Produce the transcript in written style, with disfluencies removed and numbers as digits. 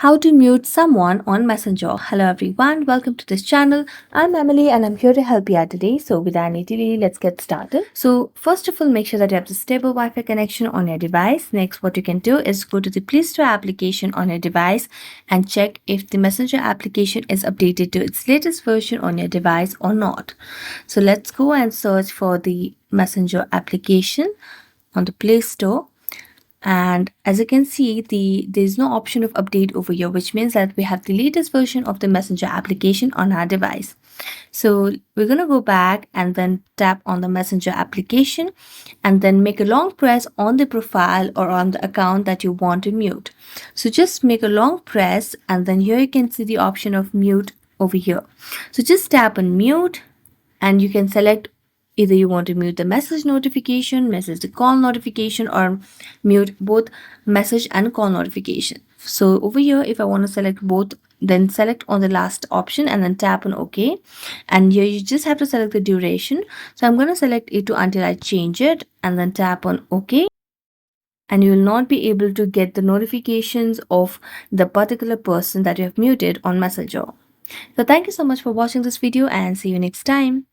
How to mute someone on Messenger. Hello everyone, welcome to this channel. I'm Emily and I'm here to help you out today. So without any delay, let's get started. So first of all, make sure that you have the stable Wi-Fi connection on your device. Next, what you can do is go to the Play Store application on your device and check if the Messenger application is updated to its latest version on your device or not. So let's go and search for the Messenger application on the Play Store. And as you can see, there's no option of update over here, which means that we have the latest version of the Messenger application on our device. So we're going to go back and then tap on the Messenger application and then make a long press on the profile or on the account that you want to mute. So just make a long press and then here you can see the option of mute over here. So just tap on mute and you can select either you want to mute the message notification, message the call notification, or mute both message and call notification. So over here, if I want to select both, then select on the last option and then tap on OK. And here you just have to select the duration. So I'm going to select it to until I change it and then tap on OK. And you will not be able to get the notifications of the particular person that you have muted on Messenger. So thank you so much for watching this video and see you next time.